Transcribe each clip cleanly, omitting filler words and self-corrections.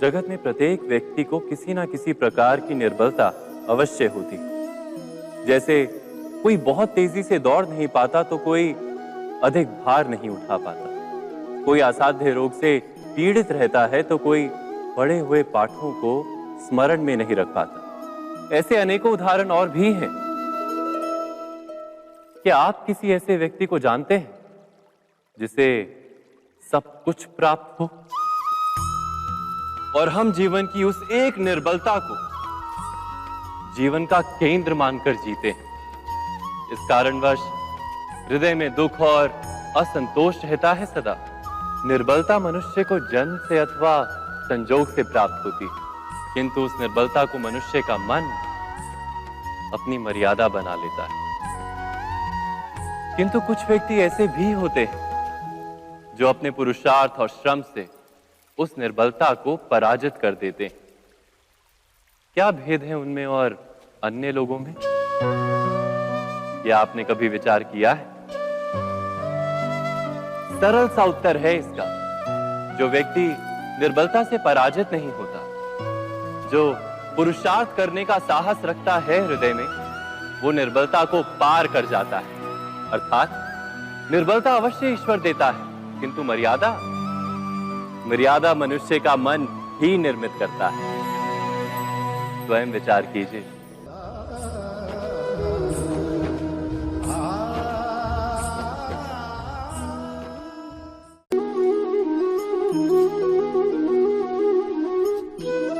जगत में प्रत्येक व्यक्ति को किसी ना किसी प्रकार की निर्बलता अवश्य होती। जैसे कोई बहुत तेजी से दौड़ नहीं पाता तो कोई अधिक भार नहीं उठा पाता, कोई असाध्य रोग से पीड़ित रहता है तो कोई पढ़े हुए पाठों को स्मरण में नहीं रख पाता। ऐसे अनेकों उदाहरण और भी हैं। क्या आप किसी ऐसे व्यक्ति को जानते हैं जिसे सब कुछ प्राप्त हो और हम जीवन की उस एक निर्बलता को जीवन का केंद्र मानकर जीते हैं? इस कारणवश हृदय में दुख और असंतोष रहता है सदा। निर्बलता मनुष्य को जन्म से अथवा संजोग से प्राप्त होती है, किंतु उस निर्बलता को मनुष्य का मन अपनी मर्यादा बना लेता है। किंतु कुछ व्यक्ति ऐसे भी होते हैं जो अपने पुरुषार्थ और श्रम से उस निर्बलता को पराजित कर देते हैं। क्या भेद है उनमें और अन्य लोगों में? यह आपने कभी विचार किया है? सरल सा उत्तर है इसका। जो व्यक्ति निर्बलता से पराजित नहीं होता, जो पुरुषार्थ करने का साहस रखता है हृदय में, वो निर्बलता को पार कर जाता है। अर्थात निर्बलता अवश्य ईश्वर देता है, किंतु मर्यादा मनुष्य का मन ही निर्मित करता है। स्वयं विचार कीजिए।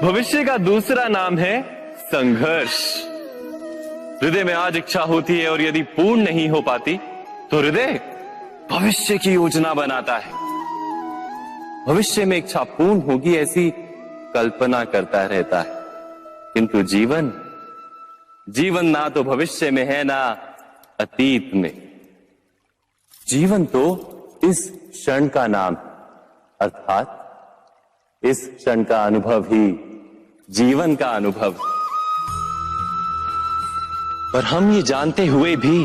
भविष्य का दूसरा नाम है संघर्ष। हृदय में आज इच्छा होती है और यदि पूर्ण नहीं हो पाती तो हृदय भविष्य की योजना बनाता है। भविष्य में इच्छा पूर्ण होगी ऐसी कल्पना करता रहता है, किंतु जीवन ना तो भविष्य में है ना अतीत में। जीवन तो इस क्षण का नाम, अर्थात इस क्षण का अनुभव ही जीवन का अनुभव। पर हम ये जानते हुए भी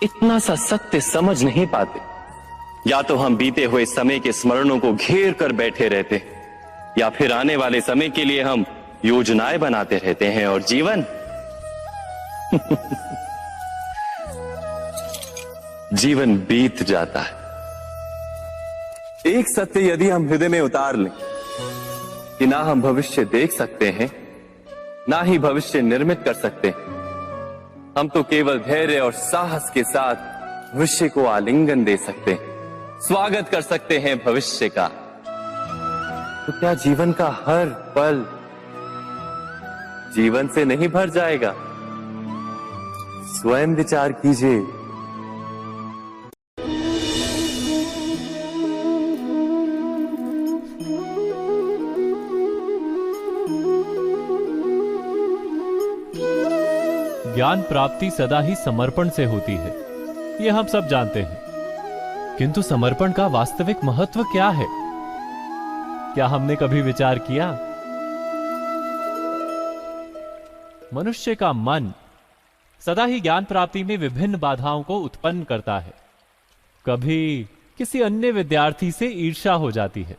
इतना सा सत्य समझ नहीं पाते। या तो हम बीते हुए समय के स्मरणों को घेर कर बैठे रहते, या फिर आने वाले समय के लिए हम योजनाएं बनाते रहते हैं। और जीवन जीवन बीत जाता है। एक सत्य यदि हम हृदय में उतार लें कि ना हम भविष्य देख सकते हैं, ना ही भविष्य निर्मित कर सकते हैं, हम तो केवल धैर्य और साहस के साथ भविष्य को आलिंगन दे सकते हैं, स्वागत कर सकते हैं भविष्य का। तो क्या जीवन का हर पल जीवन से नहीं भर जाएगा? स्वयं विचार कीजिए। ज्ञान प्राप्ति सदा ही समर्पण से होती है, ये हम सब जानते हैं। किंतु समर्पण का वास्तविक महत्व क्या है? क्या हमने कभी विचार किया? मनुष्य का मन सदा ही ज्ञान प्राप्ति में विभिन्न बाधाओं को उत्पन्न करता है। कभी किसी अन्य विद्यार्थी से ईर्ष्या हो जाती है,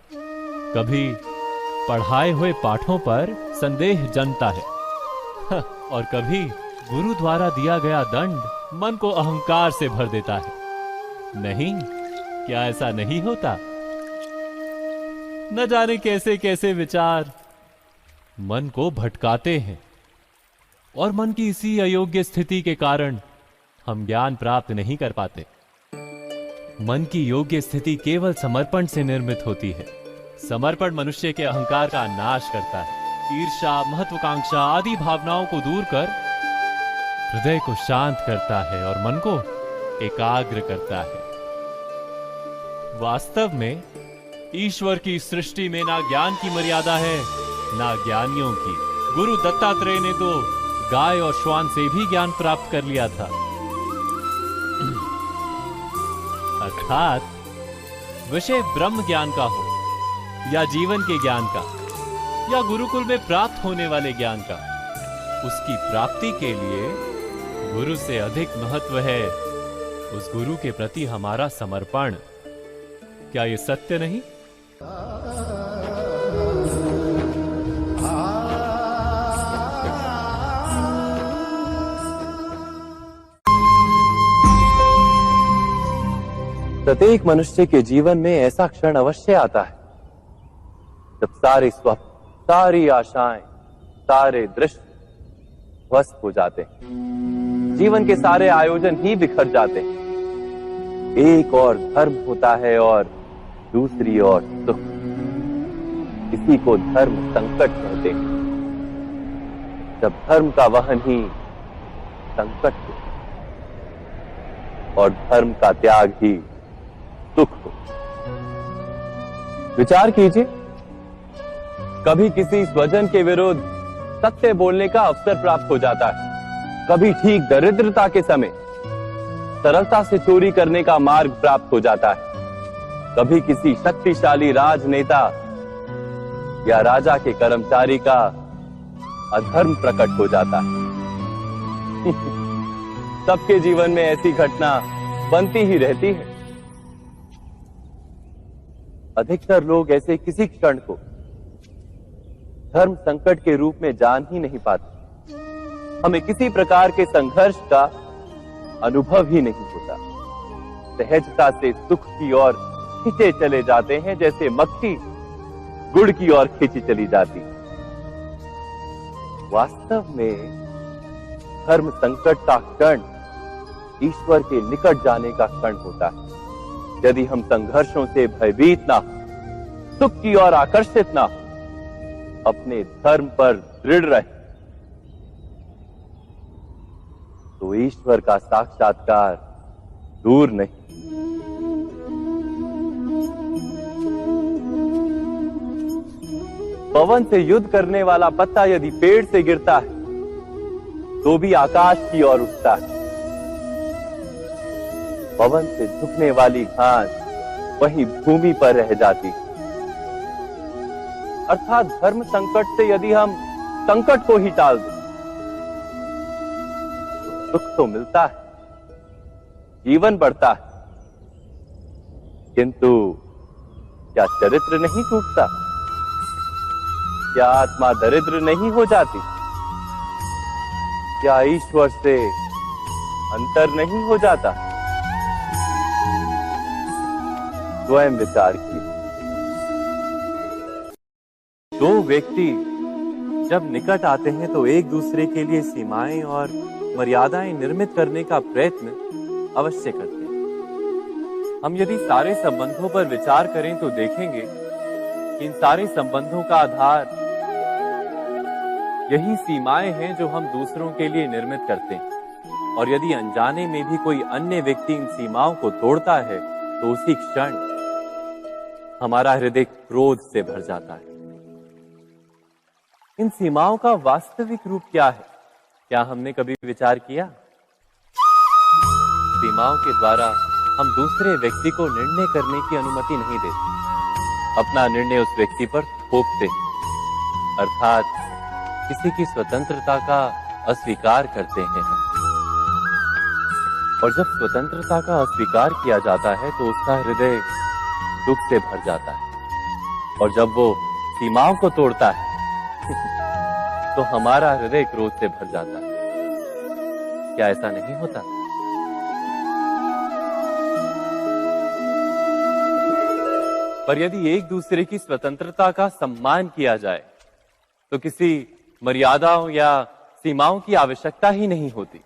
कभी पढ़ाए हुए पाठों पर संदेह जन्मता है, और कभी गुरु द्वारा दिया गया दंड मन को अहंकार से भर देता है। नहीं, क्या ऐसा नहीं होता? न जाने कैसे कैसे विचार मन को भटकाते हैं, और मन की इसी अयोग्य स्थिति के कारण हम ज्ञान प्राप्त नहीं कर पाते। मन की योग्य स्थिति केवल समर्पण से निर्मित होती है। समर्पण मनुष्य के अहंकार का नाश करता है। ईर्ष्या, महत्वाकांक्षा आदि भावनाओं को दूर कर हृदय को शांत करता है और मन को एकाग्र करता है। वास्तव में ईश्वर की सृष्टि में ना ज्ञान की मर्यादा है, ना ज्ञानियों की। गुरु दत्तात्रेय ने तो गाय और श्वान से भी ज्ञान प्राप्त कर लिया था। अर्थात विषय ब्रह्म ज्ञान का हो, या जीवन के ज्ञान का, या गुरुकुल में प्राप्त होने वाले ज्ञान का, उसकी प्राप्ति के लिए गुरु से अधिक महत्व है उस गुरु के प्रति हमारा समर्पण। क्या यह सत्य नहीं? प्रत्येक मनुष्य के जीवन में ऐसा क्षण अवश्य आता है जब सारे स्वप्न, सारी आशाएं, सारे दृश्य ध्वस्त हो जाते हैं। जीवन के सारे आयोजन ही बिखर जाते हैं। एक और धर्म होता है और दूसरी ओर सुख। इसी को धर्म संकट कहते हैं। जब धर्म का वहन ही संकट हो और धर्म का त्याग ही सुख हो। विचार कीजिए, कभी किसी स्वजन के विरुद्ध सत्य बोलने का अवसर प्राप्त हो जाता है, कभी ठीक दरिद्रता के समय सरलता से चोरी करने का मार्ग प्राप्त हो जाता है, कभी किसी शक्तिशाली राजनेता या राजा के कर्मचारी का अधर्म प्रकट हो जाता है। सबके जीवन में ऐसी घटना बनती ही रहती है। अधिकतर लोग ऐसे किसी क्षण को धर्म संकट के रूप में जान ही नहीं पाते। हमें किसी प्रकार के संघर्ष का अनुभव ही नहीं होता। सहजता से सुख की ओर खींचे चले जाते हैं, जैसे मक्खी गुड़ की ओर खींची चली जाती। वास्तव में धर्म संकट का क्षण ईश्वर के निकट जाने का क्षण होता है। यदि हम संघर्षों से भयभीत ना हो, सुख की ओर आकर्षित ना हो, अपने धर्म पर दृढ़ रहे, तो ईश्वर का साक्षात्कार दूर नहीं। पवन से युद्ध करने वाला पत्ता यदि पेड़ से गिरता है तो भी आकाश की ओर उठता है। पवन से झुकने वाली घास वहीं भूमि पर रह जाती। अर्थात धर्म संकट से यदि हम संकट को ही टाल दें तो सुख तो मिलता है, जीवन बढ़ता है, किंतु क्या चरित्र नहीं टूटता? क्या आत्मा दरिद्र नहीं हो जाती? क्या ईश्वर से अंतर नहीं हो जाता? स्वयं विचार कीजिए। दो व्यक्ति जब निकट आते हैं तो एक दूसरे के लिए सीमाएं और मर्यादाएं निर्मित करने का प्रयत्न अवश्य करते हैं। हम यदि सारे संबंधों पर विचार करें तो देखेंगे कि इन सारे संबंधों का आधार यही सीमाएं हैं जो हम दूसरों के लिए निर्मित करते हैं। और यदि अनजाने में भी कोई अन्य व्यक्ति इन सीमाओं को तोड़ता है तो उसी क्षण हमारा हृदय क्रोध से भर जाता है। इन सीमाओं का वास्तविक रूप क्या है? क्या हमने कभी विचार किया? सीमाओं के द्वारा हम दूसरे व्यक्ति को निर्णय करने की अनुमति नहीं देते। अपना निर्णय उस व्यक्ति पर थोपते, अर्थात किसी की स्वतंत्रता का अस्वीकार करते हैं हम। और जब स्वतंत्रता का अस्वीकार किया जाता है तो उसका हृदय दुख से भर जाता है। और जब वो सीमाओं को तोड़ता है तो हमारा हृदय क्रोध से भर जाता है। क्या ऐसा नहीं होता? पर यदि एक दूसरे की स्वतंत्रता का सम्मान किया जाए तो किसी मर्यादाओं या सीमाओं की आवश्यकता ही नहीं होती।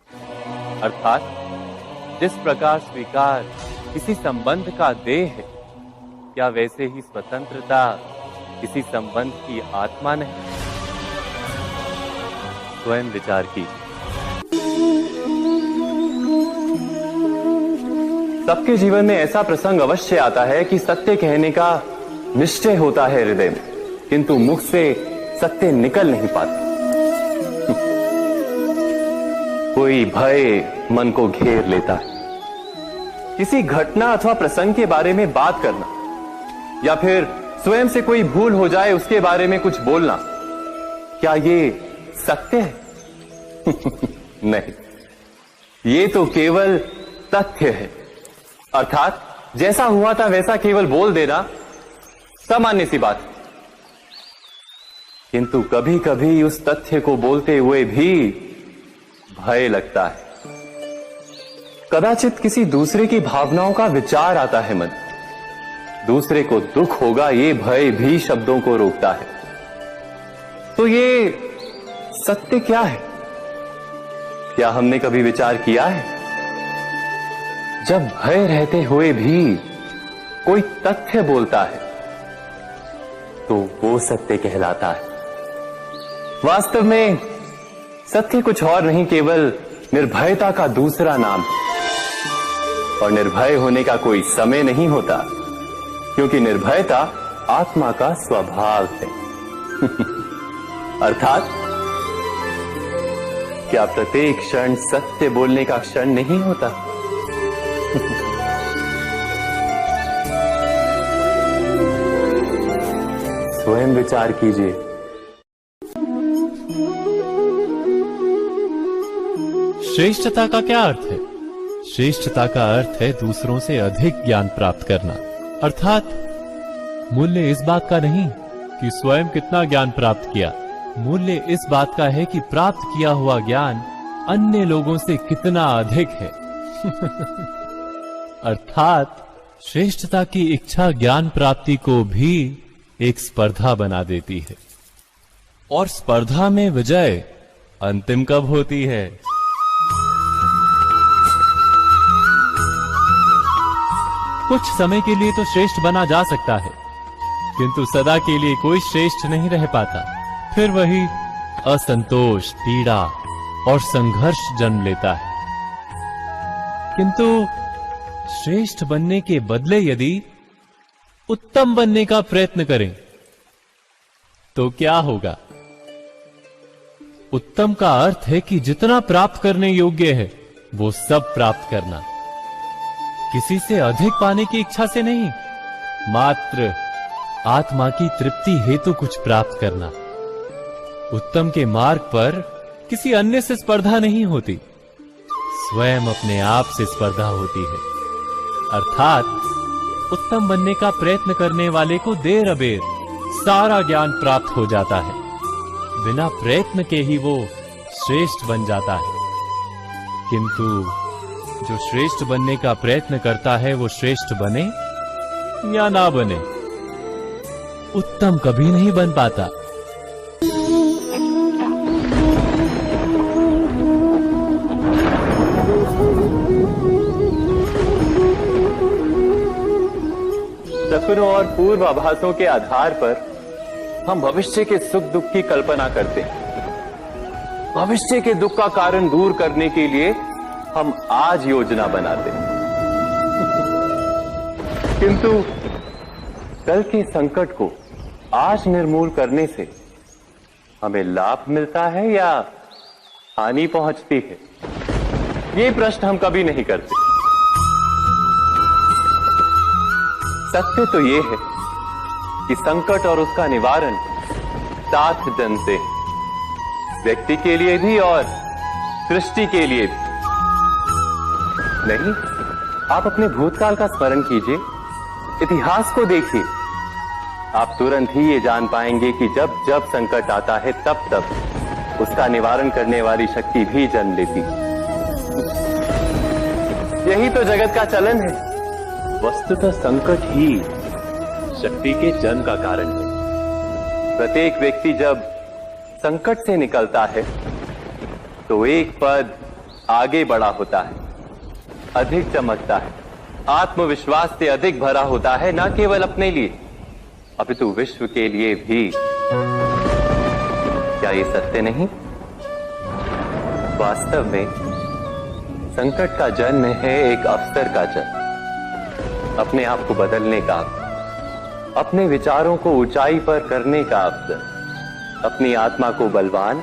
अर्थात जिस प्रकार स्वीकार किसी संबंध का देह है, क्या वैसे ही स्वतंत्रता किसी संबंध की आत्मा नहीं? स्वयं विचार कीजिए। सबके जीवन में ऐसा प्रसंग अवश्य आता है कि सत्य कहने का निश्चय होता है हृदय में, किंतु मुख से सत्य निकल नहीं पाता। कोई भय मन को घेर लेता है। किसी घटना अथवा प्रसंग के बारे में बात करना या फिर स्वयं से कोई भूल हो जाए उसके बारे में कुछ बोलना, क्या ये सत्य है? नहीं, ये तो केवल तथ्य है। अर्थात जैसा हुआ था वैसा केवल बोल देना सामान्य सी बात। किंतु कभी कभी उस तथ्य को बोलते हुए भी भय लगता है। कदाचित किसी दूसरे की भावनाओं का विचार आता है मन। दूसरे को दुख होगा ये भय भी शब्दों को रोकता है। तो ये सत्य क्या है? क्या हमने कभी विचार किया है? जब भय रहते हुए भी कोई तथ्य बोलता है तो वो सत्य कहलाता है। वास्तव में सत्य कुछ और नहीं, केवल निर्भयता का दूसरा नाम है। और निर्भय होने का कोई समय नहीं होता, क्योंकि निर्भयता आत्मा का स्वभाव है। अर्थात क्या प्रत्येक क्षण सत्य बोलने का क्षण नहीं होता? स्वयं विचार कीजिए। श्रेष्ठता का क्या अर्थ है? श्रेष्ठता का अर्थ है दूसरों से अधिक ज्ञान प्राप्त करना। अर्थात मूल्य इस बात का नहीं कि स्वयं कितना ज्ञान प्राप्त किया, मूल्य इस बात का है कि प्राप्त किया हुआ ज्ञान अन्य लोगों से कितना अधिक है। अर्थात श्रेष्ठता की इच्छा ज्ञान प्राप्ति को भी एक स्पर्धा बना देती है। और स्पर्धा में विजय अंतिम कब होती है? कुछ समय के लिए तो श्रेष्ठ बना जा सकता है, किंतु सदा के लिए कोई श्रेष्ठ नहीं रह पाता। फिर वही असंतोष, पीड़ा और संघर्ष जन्म लेता है। किंतु श्रेष्ठ बनने के बदले यदि उत्तम बनने का प्रयत्न करें तो क्या होगा? उत्तम का अर्थ है कि जितना प्राप्त करने योग्य है वो सब प्राप्त करना, किसी से अधिक पाने की इच्छा से नहीं, मात्र आत्मा की तृप्ति हेतु कुछ प्राप्त करना। उत्तम के मार्ग पर किसी अन्य से स्पर्धा नहीं होती, स्वयं अपने आप से स्पर्धा होती है। अर्थात उत्तम बनने का प्रयत्न करने वाले को देर अबेर सारा ज्ञान प्राप्त हो जाता है, बिना प्रयत्न के ही वो श्रेष्ठ बन जाता है। किंतु जो श्रेष्ठ बनने का प्रयत्न करता है वो श्रेष्ठ बने या ना बने, उत्तम कभी नहीं बन पाता। सपनों और पूर्वाभासों के आधार पर हम भविष्य के सुख दुख की कल्पना करते हैं। भविष्य के दुख का कारण दूर करने के लिए हम आज योजना बनाते हैं। किंतु कल के संकट को आज निर्मूल करने से हमें लाभ मिलता है या हानि पहुंचती है, ये प्रश्न हम कभी नहीं करते। सत्य तो ये है कि संकट और उसका निवारण साथ जन से, व्यक्ति के लिए भी और सृष्टि के लिए भी। नहीं, आप अपने भूतकाल का स्मरण कीजिए, इतिहास को देखिए, आप तुरंत ही ये जान पाएंगे कि जब जब संकट आता है तब तब उसका निवारण करने वाली शक्ति भी जन्म लेती है। यही तो जगत का चलन है। वस्तुतः संकट ही शक्ति के जन्म का कारण है। प्रत्येक व्यक्ति जब संकट से निकलता है तो एक पद आगे बढ़ा होता है, अधिक चमकता है, आत्मविश्वास से अधिक भरा होता है, न केवल अपने लिए अपितु विश्व के लिए भी। क्या ये सत्य नहीं? वास्तव में संकट का जन्म है एक अवसर का जन्म, अपने आप को बदलने का, अपने विचारों को ऊंचाई पर करने का अवसर, अपनी आत्मा को बलवान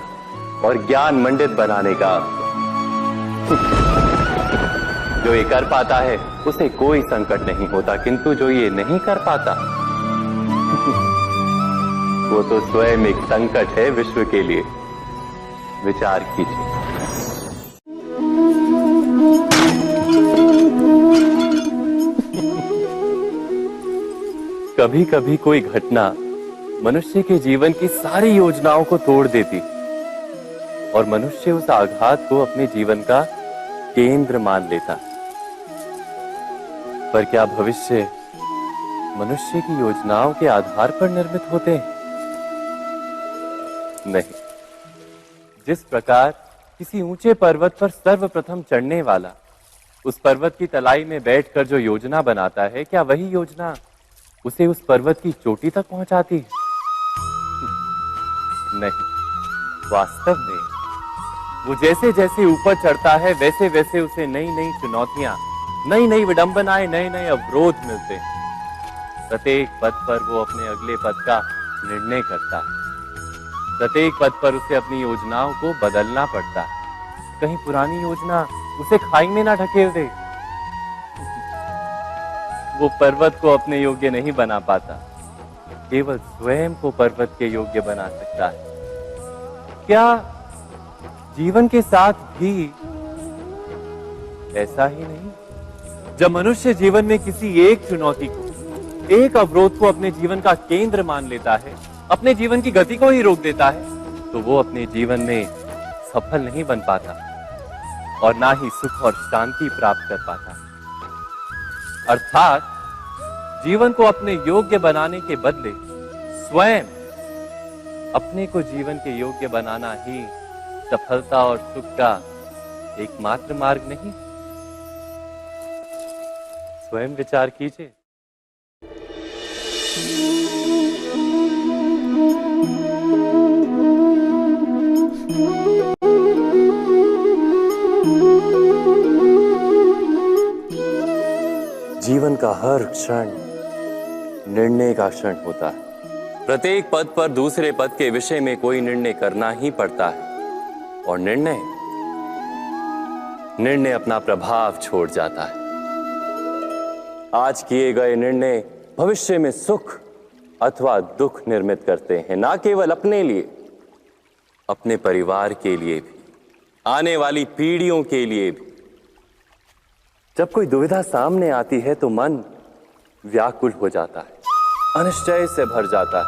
और ज्ञान मंडित बनाने का अवसर। जो ये कर पाता है उसे कोई संकट नहीं होता, किंतु जो ये नहीं कर पाता वो तो स्वयं एक संकट है विश्व के लिए। विचार कीजिए। कभी कभी कोई घटना मनुष्य के जीवन की सारी योजनाओं को तोड़ देती और मनुष्य उस आघात को अपने जीवन का केंद्र मान लेता। पर क्या भविष्य मनुष्य की योजनाओं के आधार पर निर्मित होते हैं? नहीं। जिस प्रकार किसी ऊंचे पर्वत पर सर्वप्रथम चढ़ने वाला उस पर्वत की तलाई में बैठकर जो योजना बनाता है, क्या वही योजना उसे उस पर्वत की चोटी तक पहुंचाती है? नहीं। वास्तव में वो जैसे जैसे ऊपर चढ़ता है वैसे वैसे उसे नई नई चुनौतियां, नई नई विडंबनाएं, नए नए अवरोध मिलते हैं। प्रत्येक पद पर वो अपने अगले पद का निर्णय करता है। प्रत्येक पद पर उसे अपनी योजनाओं को बदलना पड़ता है। कहीं पुरानी योजना उसे खाई में ना ढकेल दे। वो पर्वत को अपने योग्य नहीं बना पाता, केवल स्वयं को पर्वत के योग्य बना सकता है। क्या जीवन के साथ भी ऐसा ही नहीं? जब मनुष्य जीवन में किसी एक चुनौती को, एक अवरोध को अपने जीवन का केंद्र मान लेता है, अपने जीवन की गति को ही रोक देता है, तो वो अपने जीवन में सफल नहीं बन पाता और ना ही सुख और शांति प्राप्त कर पाता। अर्थात जीवन को अपने योग्य बनाने के बदले स्वयं अपने को जीवन के योग्य बनाना ही सफलता और सुख का एकमात्र मार्ग नहीं। स्वयं विचार कीजिए। जीवन का हर क्षण निर्णय का क्षण होता है। प्रत्येक पद पर दूसरे पद के विषय में कोई निर्णय करना ही पड़ता है और निर्णय अपना प्रभाव छोड़ जाता है। आज किए गए निर्णय भविष्य में सुख अथवा दुख निर्मित करते हैं, ना केवल अपने लिए, अपने परिवार के लिए भी, आने वाली पीढ़ियों के लिए भी। जब कोई दुविधा सामने आती है तो मन व्याकुल हो जाता है, अनिश्चय से भर जाता है।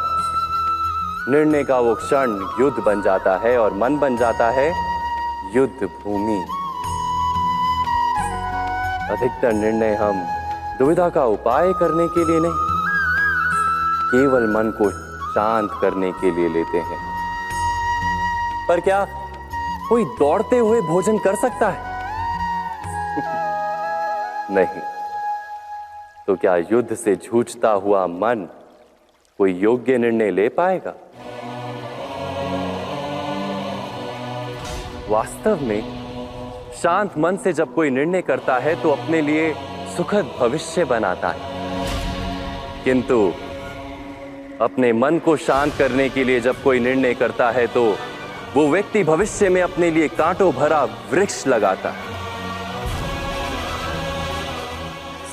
निर्णय का वो क्षण युद्ध बन जाता है और मन बन जाता है युद्ध भूमि। अधिकतर निर्णय हम दुविधा का उपाय करने के लिए नहीं, केवल मन को शांत करने के लिए लेते हैं। पर क्या कोई दौड़ते हुए भोजन कर सकता है? नहीं। तो क्या युद्ध से जूझता हुआ मन कोई योग्य निर्णय ले पाएगा? वास्तव में शांत मन से जब कोई निर्णय करता है तो अपने लिए सुखद भविष्य बनाता है, किंतु अपने मन को शांत करने के लिए जब कोई निर्णय करता है तो वो व्यक्ति भविष्य में अपने लिए कांटों भरा वृक्ष लगाता है।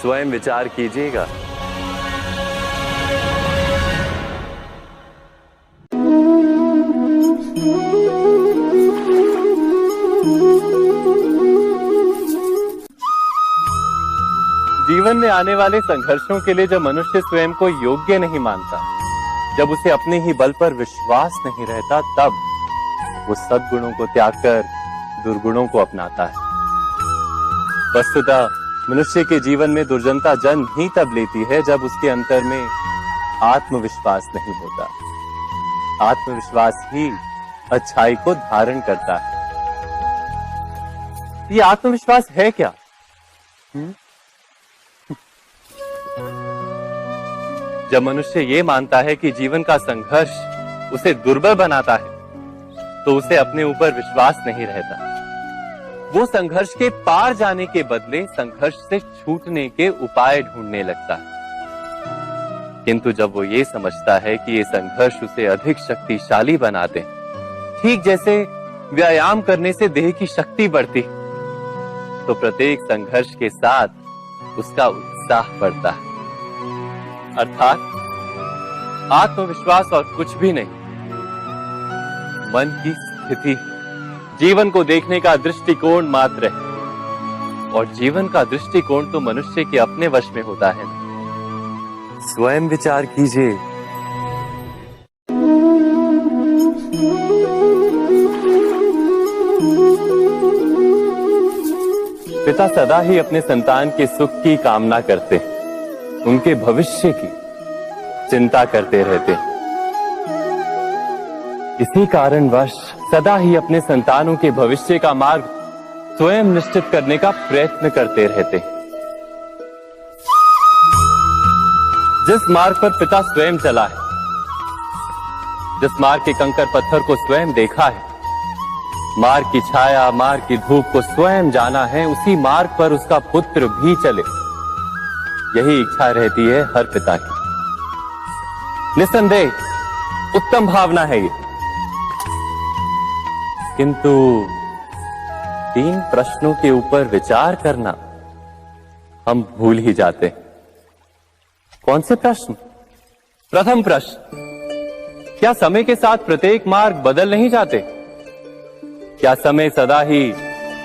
स्वयं विचार कीजिएगा। जीवन में आने वाले संघर्षों के लिए जब मनुष्य स्वयं को योग्य नहीं मानता, जब उसे अपने ही बल पर विश्वास नहीं रहता, तब वो सद्गुणों को त्याग कर दुर्गुणों को अपनाता है। वस्तुतः मनुष्य के जीवन में दुर्जनता जन्म ही तब लेती है जब उसके अंतर में आत्मविश्वास नहीं होता। आत्मविश्वास ही अच्छाई को धारण करता है। ये आत्मविश्वास है क्या? जब मनुष्य ये मानता है कि जीवन का संघर्ष उसे दुर्बल बनाता है, तो उसे अपने ऊपर विश्वास नहीं रहता। वो संघर्ष के पार जाने के बदले संघर्ष से छूटने के उपाय ढूंढने लगता है। किंतु जब वो ये समझता है कि ये संघर्ष उसे अधिक शक्तिशाली बनाते हैं, ठीक जैसे व्यायाम करने से देह की शक्ति बढ़ती, तो प्रत्येक संघर्ष के साथ उसका उत्साह बढ़ता है। अर्थात आत्मविश्वास और कुछ भी नहीं, मन की स्थिति, जीवन को देखने का दृष्टिकोण मात्र है। और जीवन का दृष्टिकोण तो मनुष्य के अपने वश में होता है। स्वयं विचार कीजिए। पिता सदा ही अपने संतान के सुख की कामना करते हैं, उनके भविष्य की चिंता करते रहते हैं। इसी कारणवश सदा ही अपने संतानों के भविष्य का मार्ग स्वयं निश्चित करने का प्रयत्न करते रहते हैं। जिस मार्ग पर पिता स्वयं चला है, जिस मार्ग के कंकर पत्थर को स्वयं देखा है, मार्ग की छाया, मार्ग की धूप को स्वयं जाना है, उसी मार्ग पर उसका पुत्र भी चले, यही इच्छा रहती है हर पिता की। निस्संदेह उत्तम भावना है ये, किंतु 3 प्रश्नों के ऊपर विचार करना हम भूल ही जाते हैं। कौन से प्रश्न? प्रथम प्रश्न, क्या समय के साथ प्रत्येक मार्ग बदल नहीं जाते? क्या समय सदा ही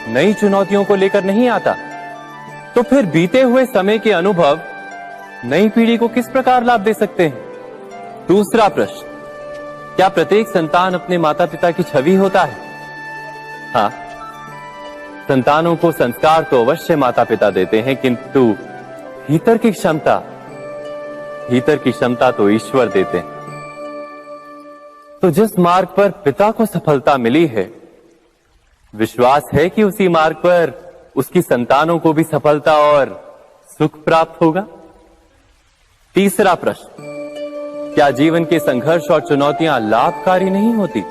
नई चुनौतियों को लेकर नहीं आता? तो फिर बीते हुए समय के अनुभव नई पीढ़ी को किस प्रकार लाभ दे सकते हैं? दूसरा प्रश्न, क्या प्रत्येक संतान अपने माता पिता की छवि होता है? हाँ, संतानों को संस्कार तो अवश्य माता पिता देते हैं, किंतु भीतर की क्षमता तो ईश्वर देते हैं। तो जिस मार्ग पर पिता को सफलता मिली है, विश्वास है कि उसी मार्ग पर उसकी संतानों को भी सफलता और सुख प्राप्त होगा। तीसरा प्रश्न, क्या जीवन के संघर्ष और चुनौतियां लाभकारी नहीं होती?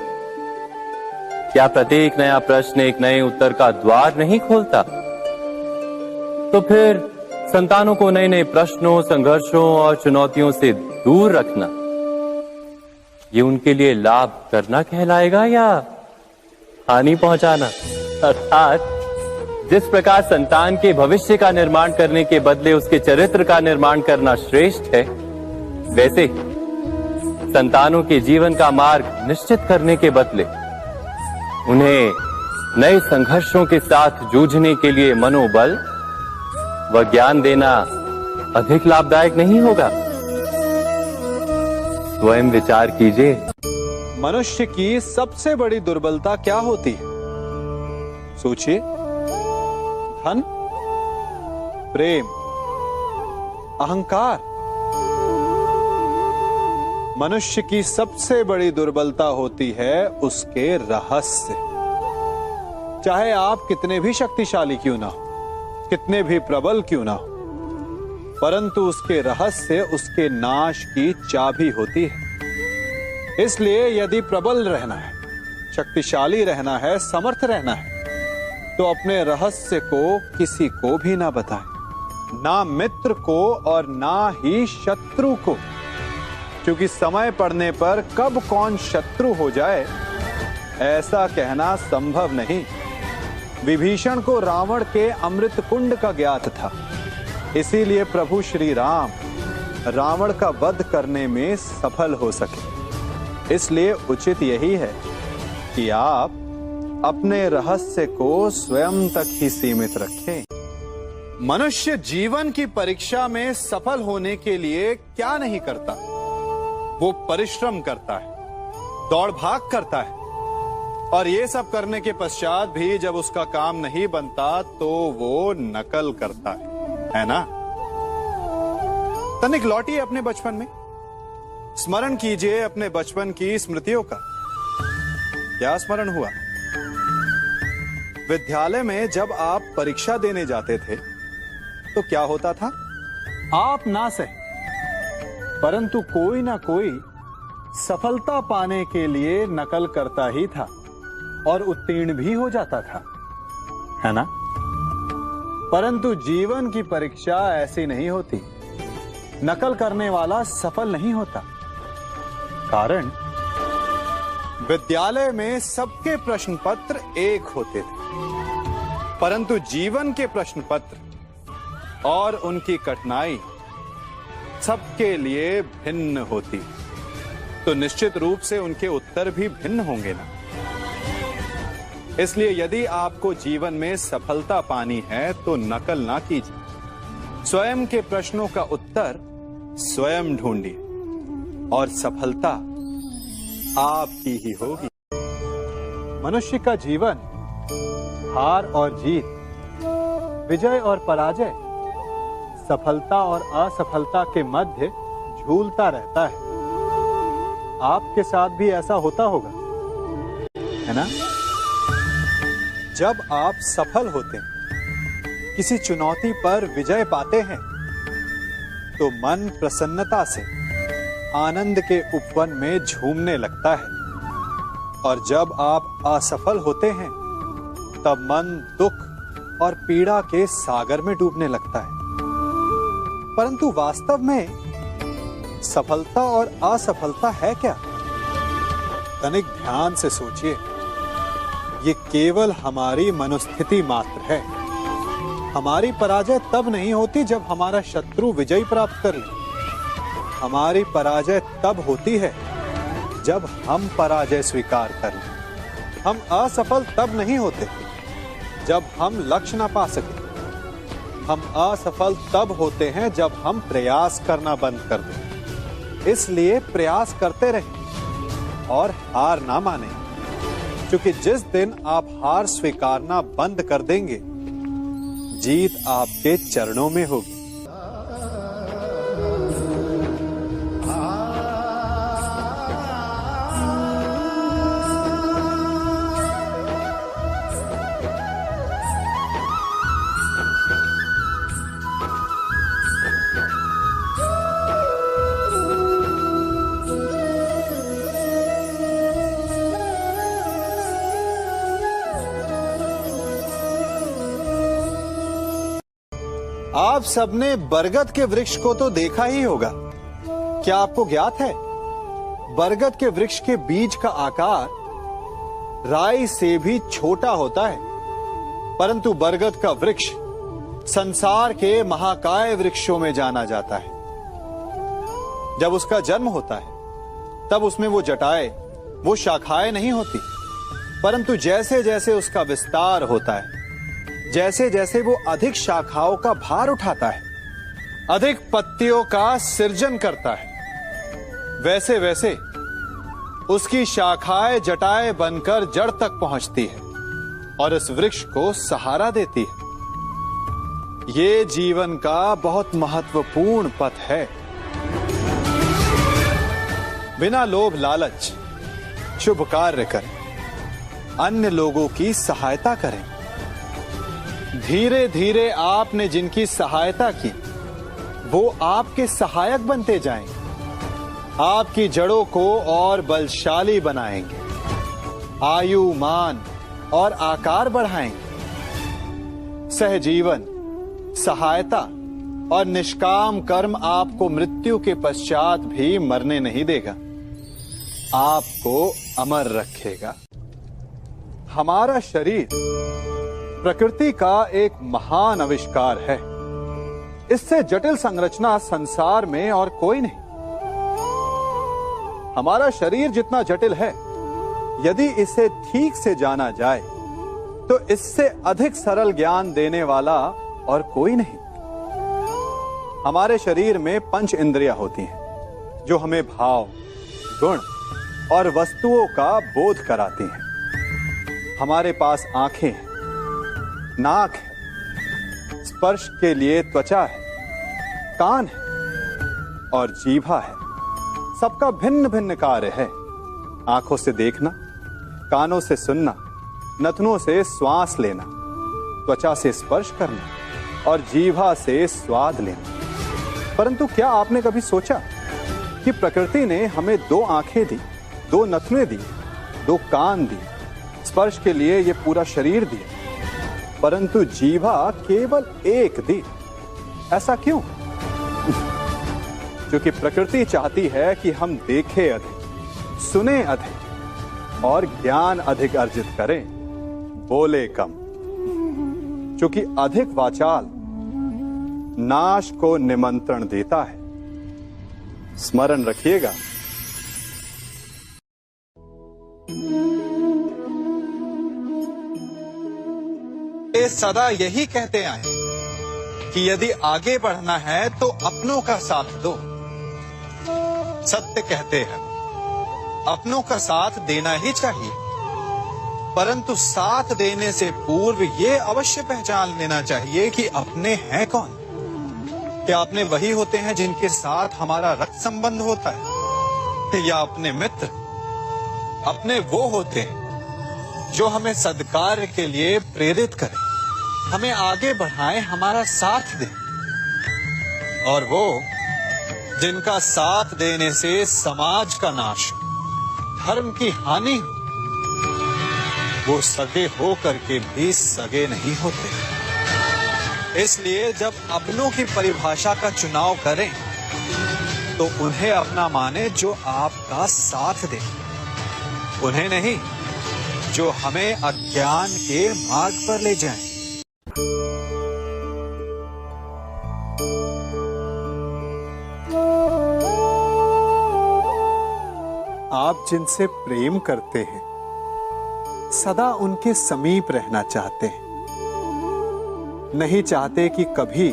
क्या प्रत्येक नया प्रश्न एक नए उत्तर का द्वार नहीं खोलता? तो फिर संतानों को नए नए प्रश्नों, संघर्षों और चुनौतियों से दूर रखना, ये उनके लिए लाभ करना कहलाएगा या हानि पहुंचाना? अर्थात जिस प्रकार संतान के भविष्य का निर्माण करने के बदले उसके चरित्र का निर्माण करना श्रेष्ठ है, वैसे ही संतानों के जीवन का मार्ग निश्चित करने के बदले उन्हें नए संघर्षों के साथ जूझने के लिए मनोबल व ज्ञान देना अधिक लाभदायक नहीं होगा? स्वयं विचार कीजिए। मनुष्य की सबसे बड़ी दुर्बलता क्या होती है? सोचिए। धन, प्रेम, अहंकार। मनुष्य की सबसे बड़ी दुर्बलता होती है उसके रहस्य। चाहे आप कितने भी शक्तिशाली क्यों ना हो, कितने भी प्रबल क्यों ना हो, परंतु उसके रहस्य उसके नाश की चाबी होती है। इसलिए यदि प्रबल रहना है, शक्तिशाली रहना है, समर्थ रहना है, तो अपने रहस्य को किसी को भी ना बताएं, ना मित्र को और ना ही शत्रु को, क्योंकि समय पड़ने पर कब कौन शत्रु हो जाए ऐसा कहना संभव नहीं। विभीषण को रावण के अमृत कुंड का ज्ञात था, इसीलिए प्रभु श्री राम रावण का वध करने में सफल हो सके। इसलिए उचित यही है कि आप अपने रहस्य को स्वयं तक ही सीमित रखें। मनुष्य जीवन की परीक्षा में सफल होने के लिए क्या नहीं करता? वो परिश्रम करता है, दौड़ भाग करता है, और ये सब करने के पश्चात भी जब उसका काम नहीं बनता तो वो नकल करता है ना? तनिक लौटिए अपने बचपन में, स्मरण कीजिए अपने बचपन की स्मृतियों का। क्या स्मरण हुआ? विद्यालय में जब आप परीक्षा देने जाते थे तो क्या होता था? आप ना सही, परंतु कोई ना कोई सफलता पाने के लिए नकल करता ही था और उत्तीर्ण भी हो जाता था, है ना? परंतु जीवन की परीक्षा ऐसी नहीं होती। नकल करने वाला सफल नहीं होता। कारण विद्यालय में सबके प्रश्न पत्र एक होते थे, परंतु जीवन के प्रश्न पत्र और उनकी कठिनाई सबके लिए भिन्न होती, तो निश्चित रूप से उनके उत्तर भी भिन्न होंगे ना। इसलिए यदि आपको जीवन में सफलता पानी है तो नकल ना कीजिए, स्वयं के प्रश्नों का उत्तर स्वयं ढूंढिए और सफलता आपकी ही होगी। मनुष्य का जीवन हार और जीत विजय और पराजय, सफलता और असफलता के मध्य झूलता रहता है। आपके साथ भी ऐसा होता होगा, है ना? जब आप सफल होते हैं, किसी चुनौती पर विजय पाते हैं, तो मन प्रसन्नता से आनंद के उपवन में झूमने लगता है। और जब आप असफल होते हैं, तब मन दुख और पीड़ा के सागर में डूबने लगता है। परंतु वास्तव में सफलता और असफलता है क्या? तनिक ध्यान से सोचिए। ये केवल हमारी मनोस्थिति मात्र है। हमारी पराजय तब नहीं होती जब हमारा शत्रु विजय प्राप्त कर ले। हमारी पराजय तब होती है जब हम पराजय स्वीकार कर लें। हम असफल तब नहीं होते जब हम लक्ष्य ना पा सके। हम असफल तब होते हैं जब हम प्रयास करना बंद कर दें। इसलिए प्रयास करते रहें और हार ना माने, क्योंकि जिस दिन आप हार स्वीकारना बंद कर देंगे, जीत आपके चरणों में होगी। आप सबने बरगद के वृक्ष को तो देखा ही होगा। क्या आपको ज्ञात है, बरगद के वृक्ष के बीज का आकार राई से भी छोटा होता है। परंतु बरगद का वृक्ष संसार के महाकाय वृक्षों में जाना जाता है। जब उसका जन्म होता है, तब उसमें वो जटाएं, वो शाखाएं नहीं होती। परंतु जैसे जैसे उसका विस्तार होता है, जैसे जैसे वो अधिक शाखाओं का भार उठाता है, अधिक पत्तियों का सृजन करता है, वैसे वैसे उसकी शाखाएं जटाएं बनकर जड़ तक पहुंचती है और इस वृक्ष को सहारा देती है। ये जीवन का बहुत महत्वपूर्ण पथ है। बिना लोभ लालच शुभ कार्य करें, अन्य लोगों की सहायता करें। धीरे धीरे आपने जिनकी सहायता की, वो आपके सहायक बनते जाएं, आपकी जड़ों को और बलशाली बनाएंगे, आयु, मान और आकार बढ़ाएंगे। सहजीवन, सहायता और निष्काम कर्म आपको मृत्यु के पश्चात भी मरने नहीं देगा, आपको अमर रखेगा। हमारा शरीर प्रकृति का एक महान आविष्कार है। इससे जटिल संरचना संसार में और कोई नहीं। हमारा शरीर जितना जटिल है, यदि इसे ठीक से जाना जाए, तो इससे अधिक सरल ज्ञान देने वाला और कोई नहीं। हमारे शरीर में 5 इंद्रियां होती हैं, जो हमें भाव, गुण और वस्तुओं का बोध कराती हैं। हमारे पास आंखें हैं, नाक है, स्पर्श के लिए त्वचा है, कान है और जीभा है। सबका भिन्न भिन्न कार्य है। आंखों से देखना, कानों से सुनना, नथनों से श्वास लेना, त्वचा से स्पर्श करना और जीभा से स्वाद लेना। परंतु क्या आपने कभी सोचा कि प्रकृति ने हमें 2 आंखें दी, 2 नथने दी, 2 कान दी, स्पर्श के लिए ये पूरा शरीर दिया, परंतु जीभा केवल 1 दी? ऐसा क्यों? क्योंकि प्रकृति चाहती है कि हम देखें अधिक, सुने अधिक और ज्ञान अधिक अर्जित करें, बोले कम। क्योंकि अधिक वाचाल नाश को निमंत्रण देता है। स्मरण रखिएगा। ये सदा यही कहते आए कि यदि आगे बढ़ना है तो अपनों का साथ दो। सत्य कहते हैं, अपनों का साथ देना ही चाहिए। परंतु साथ देने से पूर्व ये अवश्य पहचान लेना चाहिए कि अपने हैं कौन। क्या अपने वही होते हैं जिनके साथ हमारा रक्त संबंध होता है, या अपने मित्र? अपने वो होते हैं जो हमें सद्कार्य के लिए प्रेरित करें, हमें आगे बढ़ाएं, हमारा साथ दें। और वो जिनका साथ देने से समाज का नाश, धर्म की हानि हो, वो सगे हो करके भी सगे नहीं होते। इसलिए जब अपनों की परिभाषा का चुनाव करें तो उन्हें अपना माने जो आपका साथ दे, उन्हें नहीं जो हमें अज्ञान के मार्ग पर ले जाएं। आप जिनसे प्रेम करते हैं सदा उनके समीप रहना चाहते हैं, नहीं चाहते कि कभी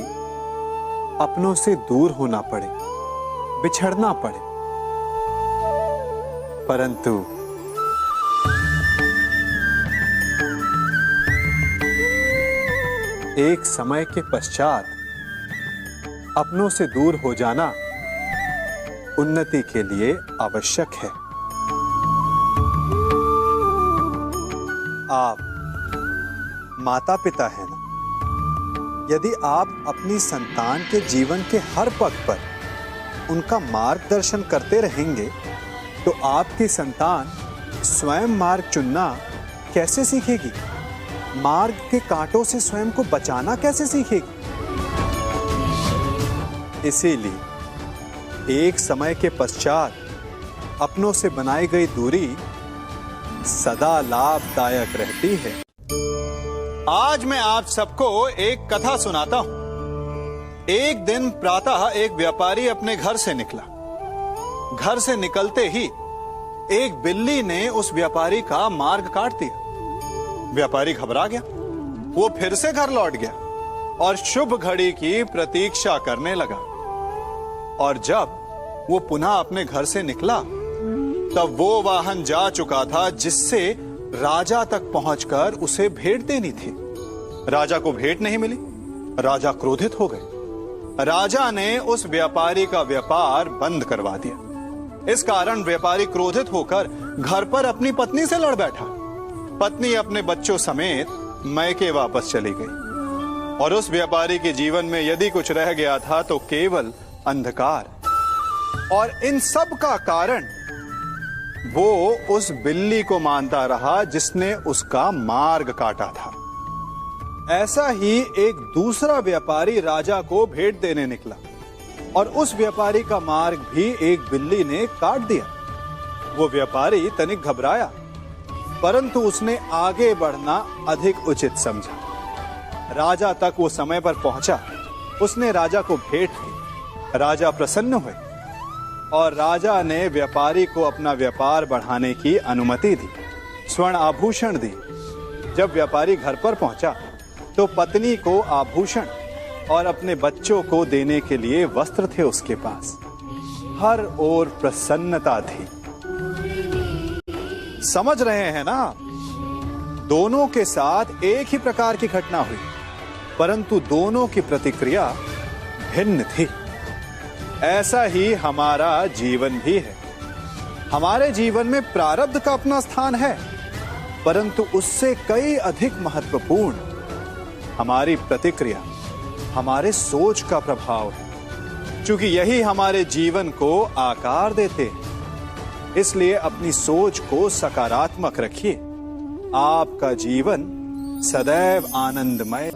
अपनों से दूर होना पड़े, बिछड़ना पड़े। परंतु एक समय के पश्चात अपनों से दूर हो जाना उन्नति के लिए आवश्यक है। आप माता पिता हैं ना, यदि आप अपनी संतान के जीवन के हर पग पर उनका मार्गदर्शन करते रहेंगे तो आपकी संतान स्वयं मार्ग चुनना कैसे सीखेगी, मार्ग के कांटों से स्वयं को बचाना कैसे सीखेगी। इसीलिए एक समय के पश्चात अपनों से बनाई गई दूरी सदा लाभदायक रहती है। आज मैं आप सबको एक कथा सुनाता हूं। एक दिन प्रातः एक व्यापारी अपने घर से निकला। घर से निकलते ही एक बिल्ली ने उस व्यापारी का मार्ग काट दिया। व्यापारी घबरा गया, वो फिर से घर लौट गया और शुभ घड़ी की प्रतीक्षा करने लगा। और जब वो पुनः अपने घर से निकला तब वो वाहन जा चुका था जिससे राजा तक पहुंचकर उसे भेंट देनी थी। राजा को भेंट नहीं मिली, राजा क्रोधित हो गए। राजा ने उस व्यापारी का व्यापार बंद करवा दिया। इस कारण व्यापारी क्रोधित होकर घर पर अपनी पत्नी से लड़ बैठा। पत्नी अपने बच्चों समेत मैके वापस चली गई और उस व्यापारी के जीवन में यदि कुछ रह गया था तो केवल अंधकार। और इन सब का कारण वो उस बिल्ली को मानता रहा जिसने उसका मार्ग काटा था। ऐसा ही एक दूसरा व्यापारी राजा को भेंट देने निकला और उस व्यापारी का मार्ग भी एक बिल्ली ने काट दिया। वो व्यापारी तनिक घबराया, परंतु उसने आगे बढ़ना अधिक उचित समझा। राजा तक वो समय पर पहुंचा। उसने राजा को भेंट दी। राजा प्रसन्न हुए और राजा ने व्यापारी को अपना व्यापार बढ़ाने की अनुमति दी, स्वर्ण आभूषण दी। जब व्यापारी घर पर पहुंचा तो पत्नी को आभूषण और अपने बच्चों को देने के लिए वस्त्र थे उसके पास। हर ओर प्रसन्नता थी। समझ रहे हैं ना, दोनों के साथ एक ही प्रकार की घटना हुई, परंतु दोनों की प्रतिक्रिया भिन्न थी। ऐसा ही हमारा जीवन भी है। हमारे जीवन में प्रारब्ध का अपना स्थान है, परंतु उससे कई अधिक महत्वपूर्ण हमारी प्रतिक्रिया, हमारे सोच का प्रभाव है। क्योंकि यही हमारे जीवन को आकार देते हैं। इसलिए अपनी सोच को सकारात्मक रखिए। आपका जीवन सदैव आनंदमय।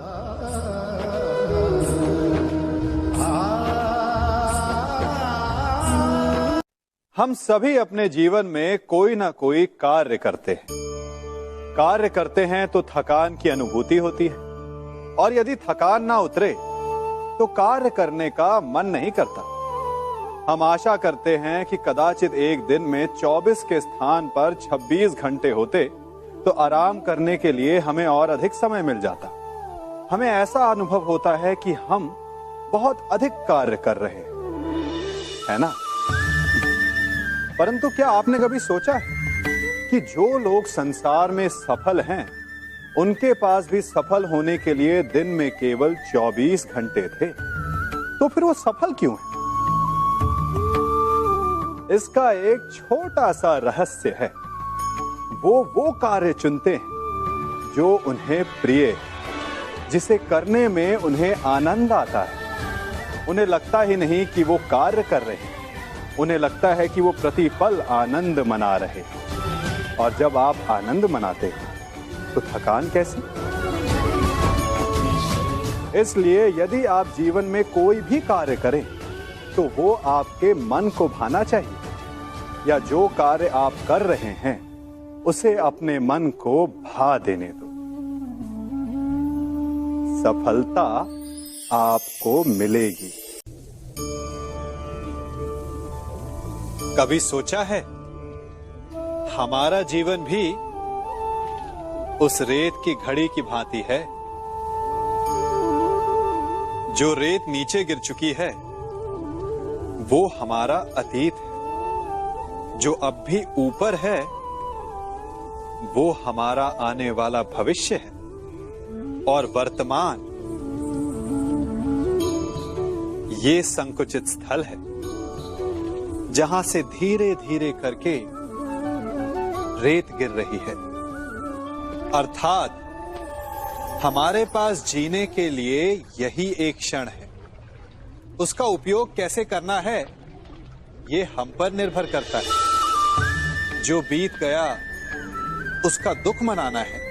हम सभी अपने जीवन में कोई ना कोई कार्य करते हैं। कार्य करते हैं तो थकान की अनुभूति होती है, और यदि थकान ना उतरे तो कार्य करने का मन नहीं करता। हम आशा करते हैं कि कदाचित एक दिन में 24 के स्थान पर 26 घंटे होते तो आराम करने के लिए हमें और अधिक समय मिल जाता। हमें ऐसा अनुभव होता है कि हम बहुत अधिक कार्य कर रहे हैं, है ना? परंतु क्या आपने कभी सोचा है कि जो लोग संसार में सफल हैं, उनके पास भी सफल होने के लिए दिन में केवल 24 घंटे थे। तो फिर वो सफल क्यों हैं? इसका एक छोटा सा रहस्य है। वो कार्य चुनते हैं जो उन्हें प्रिय है, जिसे करने में उन्हें आनंद आता है। उन्हें लगता ही नहीं कि वो कार्य कर रहे हैं, उन्हें लगता है कि वो प्रतिपल आनंद मना रहे हैं। और जब आप आनंद मनाते हैं तो थकान कैसी? इसलिए यदि आप जीवन में कोई भी कार्य करें तो वो आपके मन को भाना चाहिए, या जो कार्य आप कर रहे हैं उसे अपने मन को भा देने दो। सफलता आपको मिलेगी। कभी सोचा है हमारा जीवन भी उस रेत की घड़ी की भांति है? जो रेत नीचे गिर चुकी है वो हमारा अतीत है, जो अब भी ऊपर है वो हमारा आने वाला भविष्य है, और वर्तमान ये संकुचित स्थल है जहां से धीरे धीरे करके रेत गिर रही है। अर्थात हमारे पास जीने के लिए यही एक क्षण है। उसका उपयोग कैसे करना है ये हम पर निर्भर करता है। जो बीत गया उसका दुख मनाना है,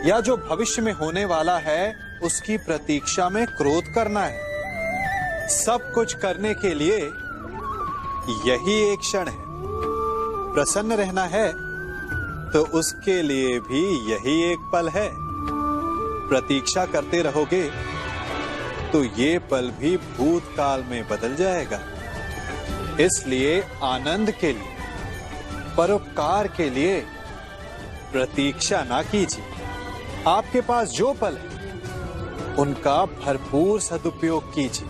या जो भविष्य में होने वाला है उसकी प्रतीक्षा में क्रोध करना है। सब कुछ करने के लिए यही एक क्षण है। प्रसन्न रहना है तो उसके लिए भी यही एक पल है। प्रतीक्षा करते रहोगे तो ये पल भी भूतकाल में बदल जाएगा। इसलिए आनंद के लिए, परोपकार के लिए प्रतीक्षा ना कीजिए। आपके पास जो पल है उनका भरपूर सदुपयोग कीजिए,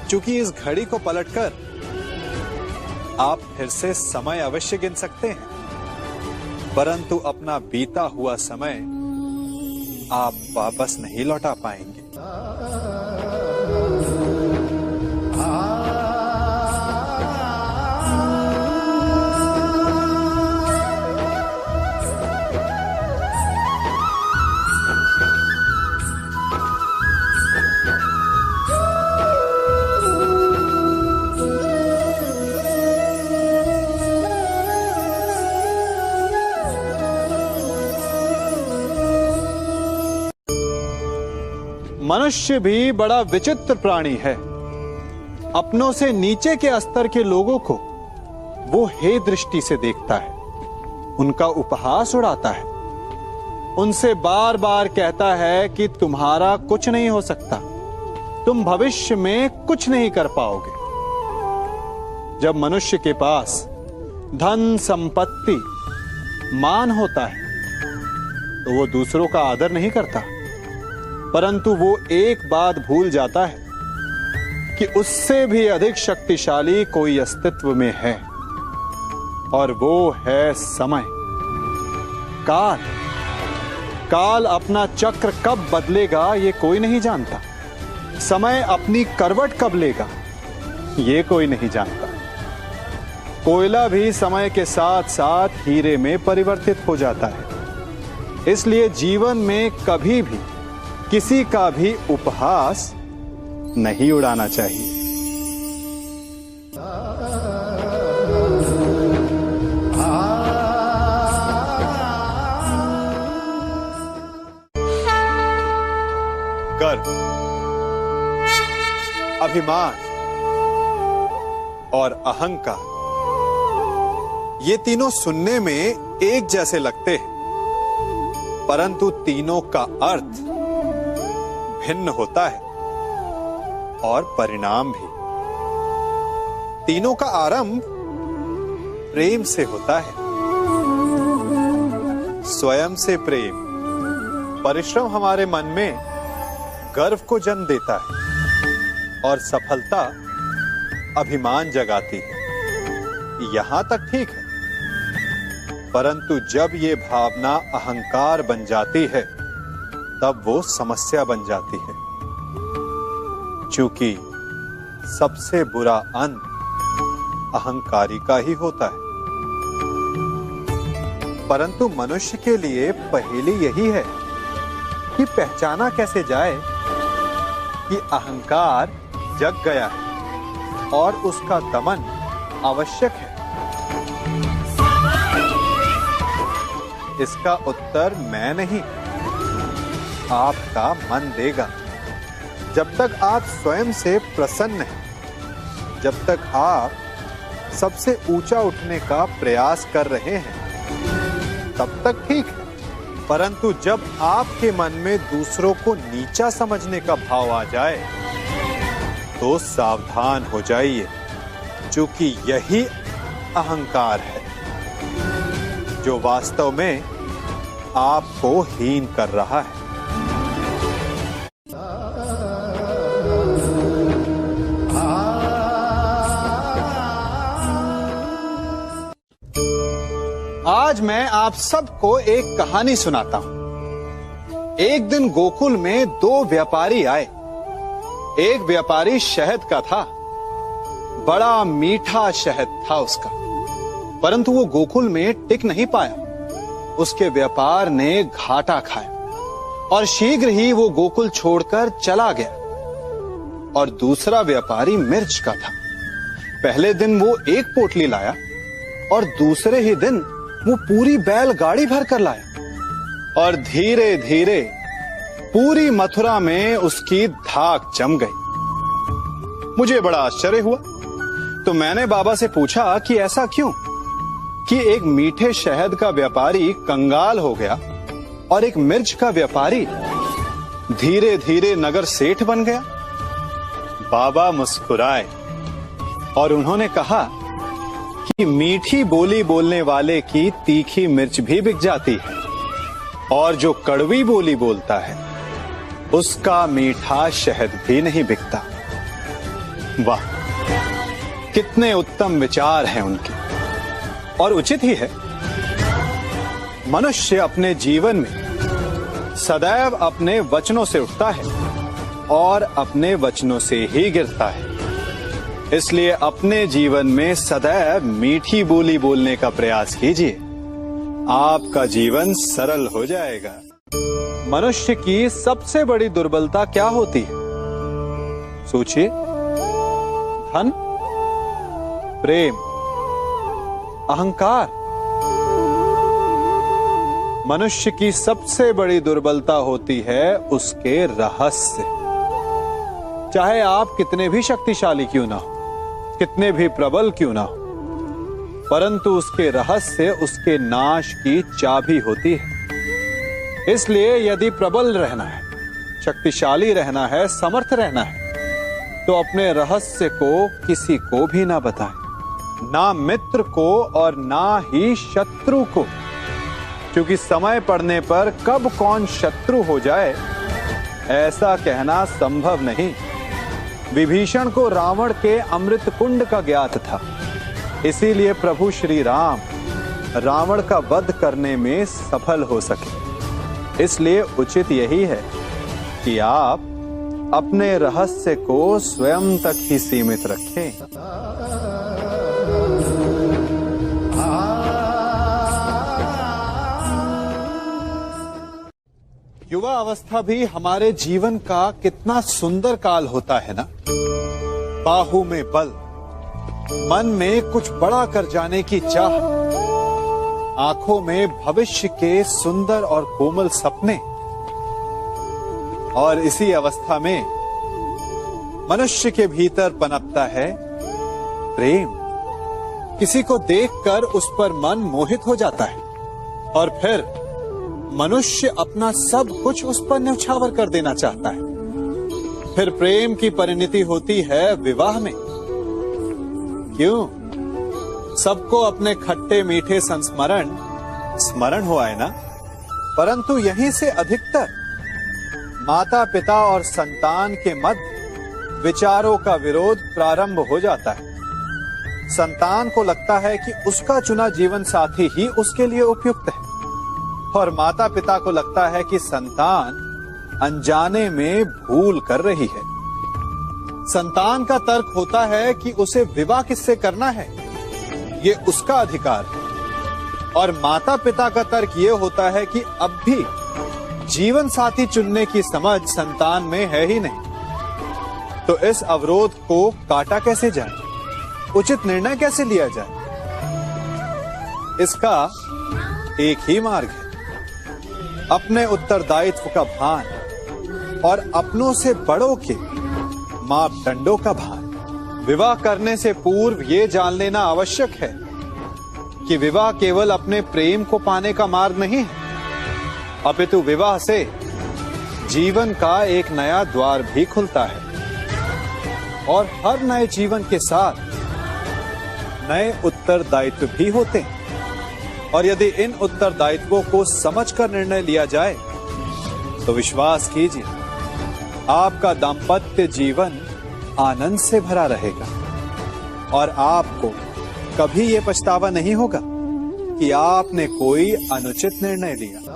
क्योंकि इस घड़ी को पलटकर आप फिर से समय अवश्य गिन सकते हैं, परंतु अपना बीता हुआ समय आप वापस नहीं लौटा पाएंगे। मनुष्य भी बड़ा विचित्र प्राणी है। अपनों से नीचे के स्तर के लोगों को वो हे दृष्टि से देखता है, उनका उपहास उड़ाता है, उनसे बार बार कहता है कि तुम्हारा कुछ नहीं हो सकता, तुम भविष्य में कुछ नहीं कर पाओगे। जब मनुष्य के पास धन, संपत्ति, मान होता है तो वो दूसरों का आदर नहीं करता, परंतु वो एक बात भूल जाता है कि उससे भी अधिक शक्तिशाली कोई अस्तित्व में है, और वो है समय। काल काल अपना चक्र कब बदलेगा ये कोई नहीं जानता। समय अपनी करवट कब लेगा ये कोई नहीं जानता। कोयला भी समय के साथ साथ हीरे में परिवर्तित हो जाता है। इसलिए जीवन में कभी भी किसी का भी उपहास नहीं उड़ाना चाहिए। गर्व, अभिमान और अहंकार, ये तीनों सुनने में एक जैसे लगते हैं, परंतु तीनों का अर्थ भिन्न होता है और परिणाम भी। तीनों का आरंभ प्रेम से होता है। स्वयं से प्रेम, परिश्रम हमारे मन में गर्व को जन्म देता है और सफलता अभिमान जगाती है। यहां तक ठीक है, परंतु जब ये भावना अहंकार बन जाती है तब वो समस्या बन जाती है, क्योंकि सबसे बुरा अंत अहंकारी का ही होता है। परंतु मनुष्य के लिए पहेली यही है कि पहचाना कैसे जाए कि अहंकार जग गया है और उसका दमन आवश्यक है। इसका उत्तर मैं नहीं, आपका मन देगा। जब तक आप स्वयं से प्रसन्न हैं, जब तक आप सबसे ऊंचा उठने का प्रयास कर रहे हैं, तब तक ठीक है। परंतु जब आपके मन में दूसरों को नीचा समझने का भाव आ जाए तो सावधान हो जाइए, क्योंकि यही अहंकार है जो वास्तव में आपको हीन कर रहा है। आज मैं आप सबको एक कहानी सुनाता हूं। एक दिन गोकुल में दो व्यापारी आए। एक व्यापारी शहद का था, बड़ा मीठा शहद था उसका, परंतु वो गोकुल में टिक नहीं पाया। उसके व्यापार ने घाटा खाया और शीघ्र ही वो गोकुल छोड़कर चला गया। और दूसरा व्यापारी मिर्च का था। पहले दिन वो एक पोटली लाया और दूसरे ही दिन वो पूरी बैलगाड़ी भर कर लाया और धीरे धीरे पूरी मथुरा में उसकी धाक जम गई। मुझे बड़ा आश्चर्य हुआ, तो मैंने बाबा से पूछा कि ऐसा क्यों कि एक मीठे शहद का व्यापारी कंगाल हो गया और एक मिर्च का व्यापारी धीरे धीरे नगर सेठ बन गया। बाबा मुस्कुराए और उन्होंने कहा कि मीठी बोली बोलने वाले की तीखी मिर्च भी बिक जाती है और जो कड़वी बोली बोलता है उसका मीठा शहद भी नहीं बिकता। वाह, कितने उत्तम विचार हैं उनके, और उचित ही है। मनुष्य अपने जीवन में सदैव अपने वचनों से उठता है और अपने वचनों से ही गिरता है। इसलिए अपने जीवन में सदैव मीठी बोली बोलने का प्रयास कीजिए, आपका जीवन सरल हो जाएगा। मनुष्य की सबसे बड़ी दुर्बलता क्या होती है? सोचिए। धन, प्रेम, अहंकार। मनुष्य की सबसे बड़ी दुर्बलता होती है उसके रहस्य। चाहे आप कितने भी शक्तिशाली क्यों ना हो, कितने भी प्रबल क्यों ना हो, परंतु उसके रहस्य उसके नाश की चाबी होती है। इसलिए यदि प्रबल रहना है, शक्तिशाली रहना है, समर्थ रहना है, तो अपने रहस्य को किसी को भी ना बताएं, ना मित्र को और ना ही शत्रु को, क्योंकि समय पड़ने पर कब कौन शत्रु हो जाए ऐसा कहना संभव नहीं। विभीषण को रावण के अमृत कुंड का ज्ञात था, इसीलिए प्रभु श्री राम रावण का वध करने में सफल हो सके। इसलिए उचित यही है कि आप अपने रहस्य को स्वयं तक ही सीमित रखें। युवा अवस्था भी हमारे जीवन का कितना सुंदर काल होता है ना। बाहु में बल, मन में कुछ बड़ा कर जाने की चाह, आंखों में भविष्य के सुंदर और कोमल सपने। और इसी अवस्था में मनुष्य के भीतर पनपता है प्रेम। किसी को देखकर उस पर मन मोहित हो जाता है और फिर मनुष्य अपना सब कुछ उस पर न्यौछावर कर देना चाहता है। फिर प्रेम की परिणति होती है विवाह में। क्यों? सबको अपने खट्टे मीठे संस्मरण स्मरण हुआ है ना। परंतु यहीं से अधिकतर माता पिता और संतान के मध्य विचारों का विरोध प्रारंभ हो जाता है। संतान को लगता है कि उसका चुना जीवन साथी ही उसके लिए उपयुक्त है, और माता पिता को लगता है कि संतान अनजाने में भूल कर रही है। संतान का तर्क होता है कि उसे विवाह किससे करना है, ये उसका अधिकार है, और माता पिता का तर्क ये होता है कि अब भी जीवन साथी चुनने की समझ संतान में है ही नहीं। तो इस अवरोध को काटा कैसे जाए, उचित निर्णय कैसे लिया जाए? इसका एक ही मार्ग है, अपने उत्तरदायित्व का भान और अपनों से बड़ों के मापदंडों का भान। विवाह करने से पूर्व ये जान लेना आवश्यक है कि विवाह केवल अपने प्रेम को पाने का मार्ग नहीं है, अपितु विवाह से जीवन का एक नया द्वार भी खुलता है, और हर नए जीवन के साथ नए उत्तरदायित्व भी होते हैं। और यदि इन उत्तरदायित्वों को समझकर निर्णय लिया जाए तो विश्वास कीजिए, आपका दाम्पत्य जीवन आनंद से भरा रहेगा, और आपको कभी ये पछतावा नहीं होगा कि आपने कोई अनुचित निर्णय लिया।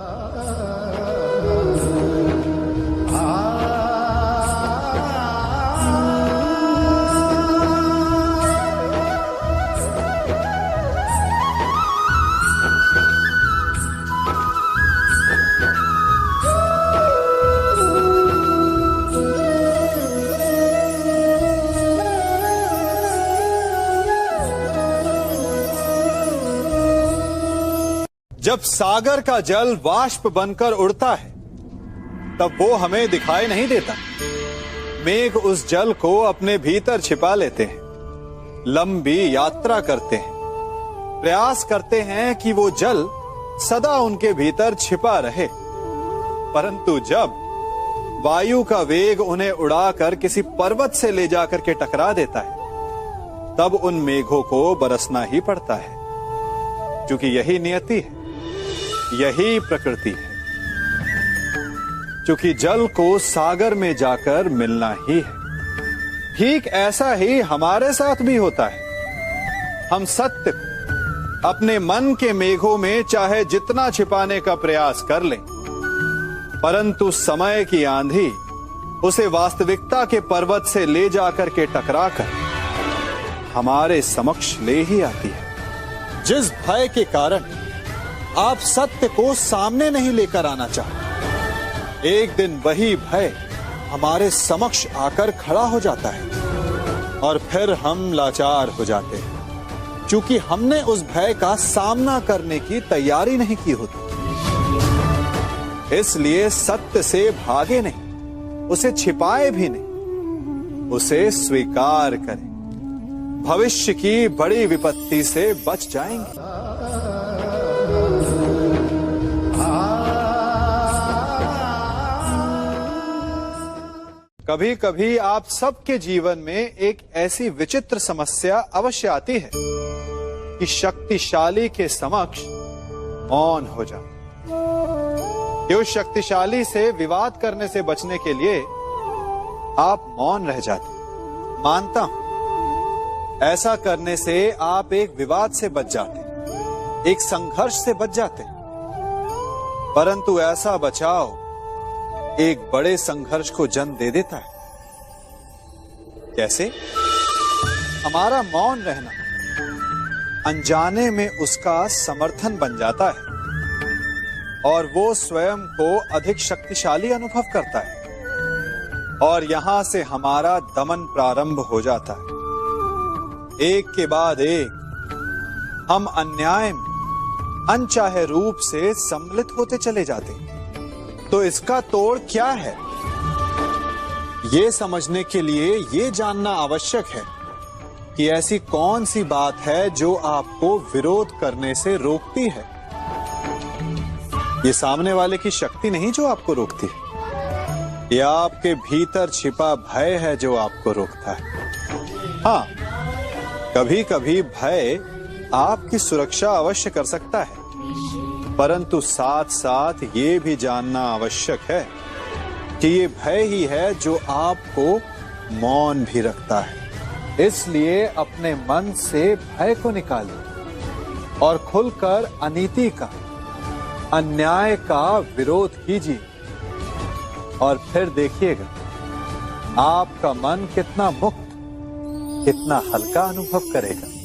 जब सागर का जल वाष्प बनकर उड़ता है तब वो हमें दिखाई नहीं देता। मेघ उस जल को अपने भीतर छिपा लेते हैं, लंबी यात्रा करते हैं, प्रयास करते हैं कि वो जल सदा उनके भीतर छिपा रहे, परंतु जब वायु का वेग उन्हें उड़ाकर किसी पर्वत से ले जाकर के टकरा देता है, तब उन मेघों को बरसना ही पड़ता है, क्योंकि यही नियति है, यही प्रकृति है। क्योंकि जल को सागर में जाकर मिलना ही है। ठीक ऐसा ही हमारे साथ भी होता है। हम सत्य को अपने मन के मेघों में चाहे जितना छिपाने का प्रयास कर लें, परंतु समय की आंधी उसे वास्तविकता के पर्वत से ले जाकर के टकराकर हमारे समक्ष ले ही आती है। जिस भय के कारण आप सत्य को सामने नहीं लेकर आना चाहते, एक दिन वही भय हमारे समक्ष आकर खड़ा हो जाता है, और फिर हम लाचार हो जाते हैं, क्योंकि हमने उस भय का सामना करने की तैयारी नहीं की होती। इसलिए सत्य से भागे नहीं, उसे छिपाए भी नहीं, उसे स्वीकार करें। भविष्य की बड़ी विपत्ति से बच जाएंगे। कभी कभी आप सबके जीवन में एक ऐसी विचित्र समस्या अवश्य आती है कि शक्तिशाली के समक्ष मौन हो जाओ। उस शक्तिशाली से विवाद करने से बचने के लिए आप मौन रह जाते। मानता हूं, ऐसा करने से आप एक विवाद से बच जाते, एक संघर्ष से बच जाते, परंतु ऐसा बचाव एक बड़े संघर्ष को जन्म दे देता है। कैसे? हमारा मौन रहना अनजाने में उसका समर्थन बन जाता है, और वो स्वयं को अधिक शक्तिशाली अनुभव करता है, और यहां से हमारा दमन प्रारंभ हो जाता है। एक के बाद एक हम अन्याय में अनचाहे रूप से सम्मिलित होते चले जाते हैं। तो इसका तोड़ क्या है? ये समझने के लिए ये जानना आवश्यक है कि ऐसी कौन सी बात है जो आपको विरोध करने से रोकती है। ये सामने वाले की शक्ति नहीं जो आपको रोकती है, ये आपके भीतर छिपा भय है जो आपको रोकता है। हाँ, कभी कभी भय आपकी सुरक्षा अवश्य कर सकता है, परंतु साथ साथ ये भी जानना आवश्यक है कि ये भय ही है जो आपको मौन भी रखता है, इसलिए अपने मन से भय को निकालिए और खुलकर अनीति का, अन्याय का विरोध कीजिए और फिर देखिएगा आपका मन कितना मुक्त, कितना हल्का अनुभव करेगा।